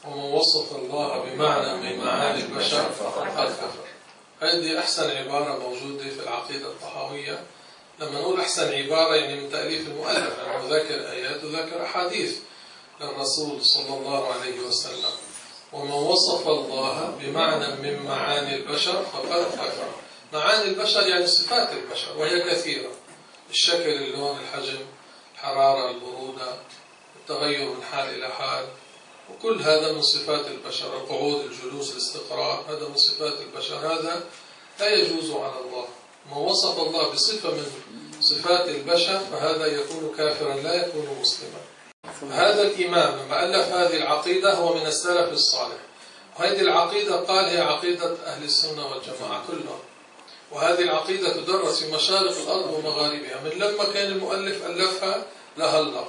ومن وصف الله بمعنى من معاني البشر فقد كفر. هذه أحسن عبارة موجودة في العقيدة الطحاوية. لما نقول أحسن عبارة يعني من تأليف المؤلف، أنه ذاكر آيات وذاكر أحاديث للرسول صلى الله عليه وسلم. ومن وصف الله بمعنى من معاني البشر فقد كفر. معاني البشر يعني صفات البشر، وهي كثيرة: الشكل، اللون، الحجم، الحرارة، البرودة، التغير من حال إلى حال، وكل هذا من صفات البشر. القعود، الجلوس، الاستقراء، هذا من صفات البشر. هذا لا يجوز على الله. من وصف الله بصفة من صفات البشر فهذا يكون كافرا لا يكون مسلما. هذا الإمام لما ألف هذه العقيدة هو من السلف الصالح، وهذه العقيدة قال هي عقيدة أهل السنة والجماعة كلهم. وهذه العقيدة تدرس في مشارق الأرض ومغاربها من لما كان المؤلف ألفها لهلا،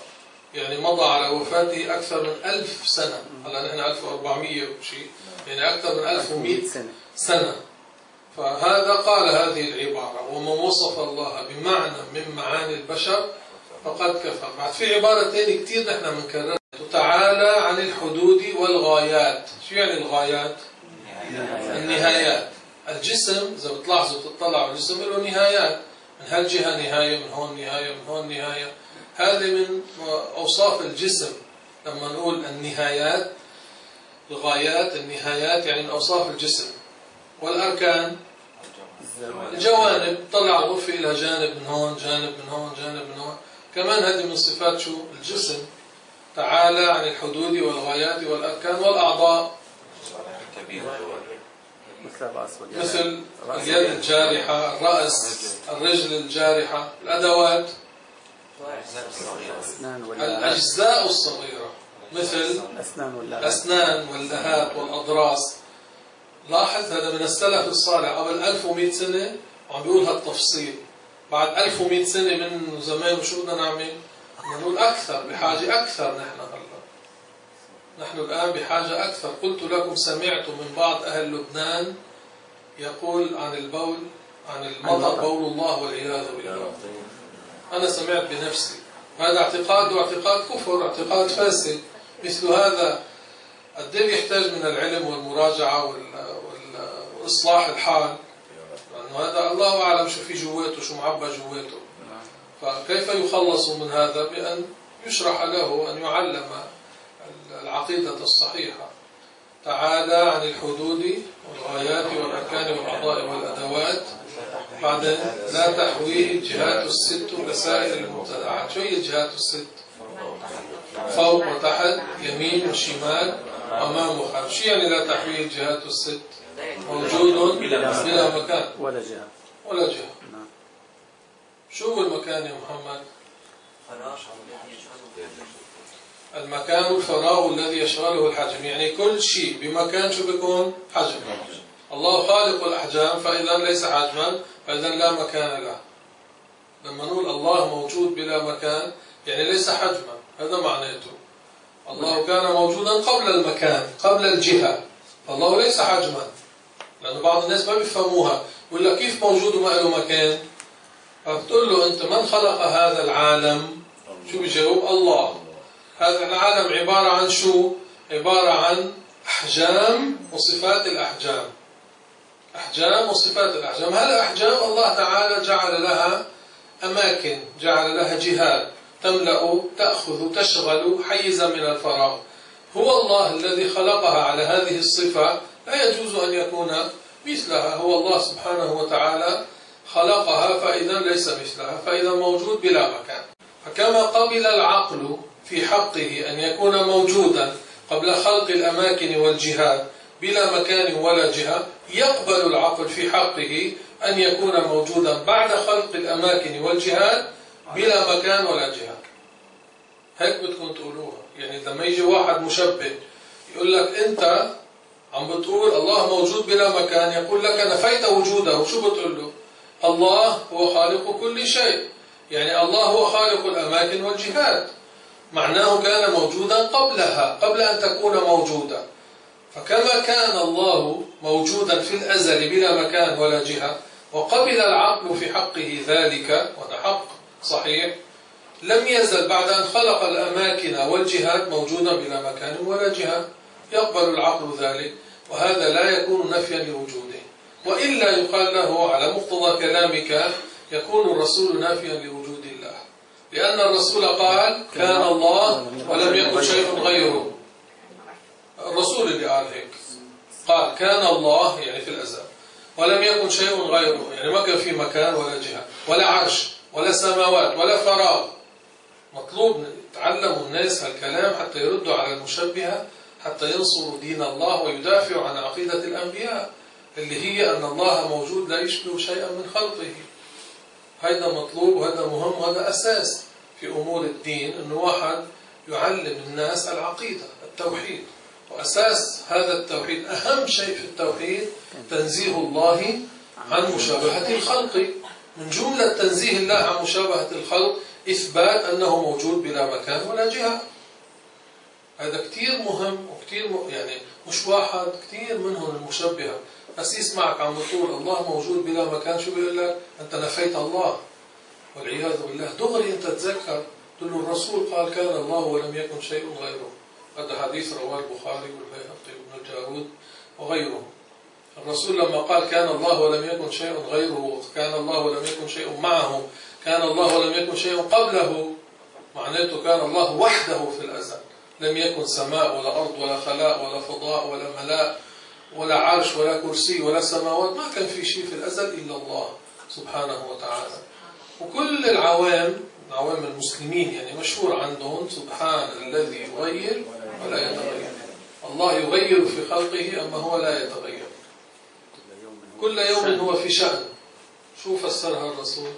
يعني مضى على وفاته أكثر من 1000 سنة. هلا نحن 1400 وشيء، يعني أكثر من 1100 سنة. فهذا قال هذه العبارة: ومن وصف الله بمعنى من معاني البشر فقد كفر. بعد في عبارة ثانية كثير نحن بنكررها: تعالى عن الحدود والغايات. شو يعني الغايات؟ النهايات. الجسم إذا بتلاحظوا بتطلعوا على الجسم له نهايات، من هالجهة نهاية، من هون نهاية، من هون نهاية. هذه من أوصاف الجسم. لما نقول النهايات، الغايات، النهايات يعني من أوصاف الجسم. والأركان الجوانب، طلع الغرفة إلى جانب من هون، جانب من هون، جانب من هون. كمان هذه من صفات شو؟ الجسم. تعالى عن الحدود والغايات والأركان والأعضاء، مثل اليد الجارحة، الرأس، الرجل الجارحة، الأدوات، الأجزاء الصغيرة مثل الأسنان واللهات والأضراس. لاحظ هذا من السلف الصالح قبل 1100 سنة وعم بيقول هالتفصيل. بعد 1100 سنة من زمان وشو بدنا نعمل؟ بدنا نقول أكثر، بحاجة أكثر. نحن الآن بحاجة أكثر. قلت لكم سمعت من بعض أهل لبنان يقول عن البول، عن المطر بول الله والعياذ بالله. أنا سمعت بنفسي. هذا اعتقاد، واعتقاد كفر، اعتقاد فاسد. مثل هذا قد ايه بيحتاج من العلم والمراجعة وإصلاح الحال، لأنه هذا الله أعلم شو في جواته، شو معبى جواته. فكيف يخلص من هذا؟ بأن يشرح له، أن يعلم العقيدة الصحيحة. تعالى عن الحدود والغايات والأركان والأعضاء والأدوات. بعدين لا تحويه الجهات الست كسائر المبتدعات. شو هي الجهات الست؟ فوق وتحت، يمين وشمال، أمام وخلف. شو يعني لا تحويه الجهات الست؟ موجود بلا مكان ولا جهة. شو هو المكان يا محمد؟ المكان الفراغ الذي يشغله الحجم، يعني كل شيء بمكان شو بيكون؟ حجم. الله خالق الأحجام، فإذا ليس حجما فإذا لا مكان له. لما نقول الله موجود بلا مكان يعني ليس حجما، هذا معناته. الله كان موجودا قبل المكان، قبل الجهة، فالله ليس حجما. لأن بعض الناس ما بيفهموها، يقول لك كيف موجود وما له مكان؟ فبتقول له أنت من خلق هذا العالم؟ شو بيجاوب؟ الله. هذا العالم عبارة عن شو؟ عبارة عن أحجام وصفات الأحجام. أحجام وصفات الأحجام. هالأحجام الله تعالى جعل لها أماكن، جعل لها جهات تملأ، تأخذ، تشغل حيزا من الفراغ. هو الله الذي خلقها على هذه الصفة، لا يجوز أن يكون مثلها. هو الله سبحانه وتعالى خلقها، فإذا ليس مثلها، فإذا موجود بلا مكان. فكما قبل العقل في حقه أن يكون موجودا قبل خلق الأماكن والجهات بلا مكان ولا جهة، يقبل العقل في حقه أن يكون موجودا بعد خلق الأماكن والجهات بلا مكان ولا جهة. هيك بدكم تقولوها. يعني لما يجي واحد مشبه يقول لك أنت عم بتقول الله موجود بلا مكان، يقول لك نفيت وجوده، شو بتقول له؟ الله هو خالق كل شيء، يعني الله هو خالق الأماكن والجهات، معناه كان موجودا قبلها، قبل أن تكون موجودا. فكما كان الله موجودا في الأزل بلا مكان ولا جهة، وقبل العقل في حقه ذلك، وهذا حق صحيح، لم يزل بعد أن خلق الأماكن والجهات موجودا بلا مكان ولا جهة. يقبل العقل ذلك، وهذا لا يكون نفيا لوجوده. وإلا يقال له على مقتضى كلامك يكون الرسول نافيا لوجود الله، لأن الرسول قال كان الله ولم يكن شيء غيره. الرسول اللي قال هيك، قال كان الله يعني في الأزل ولم يكن شيء غيره، يعني ما كان في مكان ولا جهة ولا عرش ولا سماوات ولا فراغ. مطلوب يتعلموا الناس هالكلام حتى يردوا على المشبهة، حتى ينصروا دين الله ويدافعوا عن عقيدة الأنبياء اللي هي أن الله موجود لا يشبه شيئا من خلقه. هذا مطلوب وهذا مهم وهذا أساس في أمور الدين، أنه واحد يعلم الناس العقيدة التوحيد. وأساس هذا التوحيد أهم شيء في التوحيد تنزيه الله عن مشابهة الخلق. من جملة تنزيه الله عن مشابهة الخلق إثبات أنه موجود بلا مكان ولا جهة. هذا كتير مهم وكتير يعني مش واحد، كتير منهم المشبهة بس يسمعك عم بتقول الله موجود بلا مكان، شو بيقول لك؟ أنت نفيت الله والعياذ بالله. دغري أنت تذكر تقول له الرسول قال كان الله ولم يكن شيء غيره. هذا حديث رواه البخاري والبيهقي وابن جارود وغيره. الرسول لما قال كان الله ولم يكن شيء غيره، كان الله ولم يكن شيء معه، كان الله ولم يكن شيء قبله، معناته كان الله وحده في الأزل، لم يكن سماء ولا أرض ولا خلاء ولا فضاء ولا ملاء ولا عرش ولا كرسي ولا سماوات، ما كان في شيء في الأزل إلا الله سبحانه وتعالى. وكل العوام المسلمين يعني مشهور عندهم سبحان الذي يغير ولا يتغير. الله يغير في خلقه أما هو لا يتغير، كل يوم هو في شأن. شو فسرها الرسول؟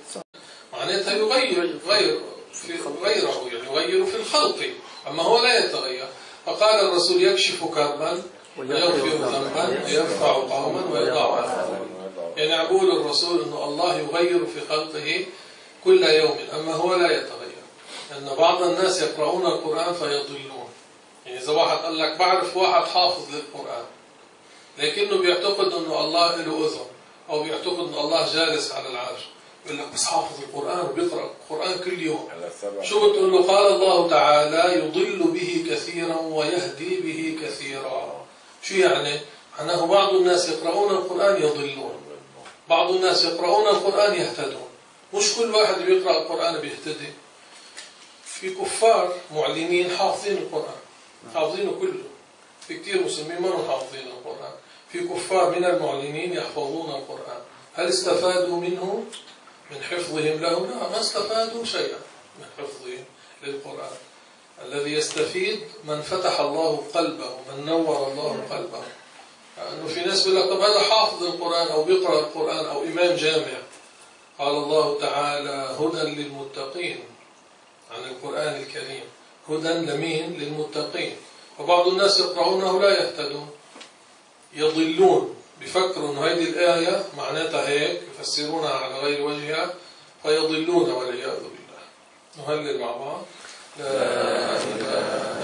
معناتها يغير غيره يعني يغير في الخلق أما هو لا يتغير. فقال الرسول يكشف كربا ويغفر ذنبا ويرفع قوما ويضع آخرين. يعني يقول الرسول أن الله يغير في خلقه كل يوم أما هو لا يتغير. أن بعض الناس يقرؤون القرآن فيضلون. يعني إذا واحد قال لك بعرف واحد حافظ للقرآن لكنه بيعتقد أنه الله له أذن، أو بيعتقد أن الله جالس على العرش، يقول لك بس حافظ القرآن وبيقرأ القرآن كل يوم. شو بتقول له؟ قال الله تعالى يضل به كثيرا ويهدي به كثيرا. شو يعني؟ معناه بعض الناس يقرؤون القرآن يضلون، بعض الناس يقرؤون القرآن يهتدون. مش كل واحد بيقرأ القرآن بيهتدي. في كفار معلنين حافظين القرآن، حافظينه كله. في كتير مسلمين ما هم حافظين القرآن. في كفار من المعلنين يحفظون القرآن. هل استفادوا منه من حفظهم له؟ لا، ما استفادوا شيئا من حفظهم للقرآن. الذي يستفيد من فتح الله قلبه، من نور الله قلبه. لأنه في ناس بيقول لك طب هذا حافظ القرآن أو بيقرأ القرآن أو إمام جامع. قال الله تعالى هدى للمتقين عن القرآن الكريم. هدى لمين؟ للمتقين. وبعض الناس يقرؤونه لا يهتدون، يضلون، بيفكروا أن هذه الآية معناتها هيك، يفسرونها على غير وجهها فيضلون والعياذ بالله. نهلل مع بعض. لا إله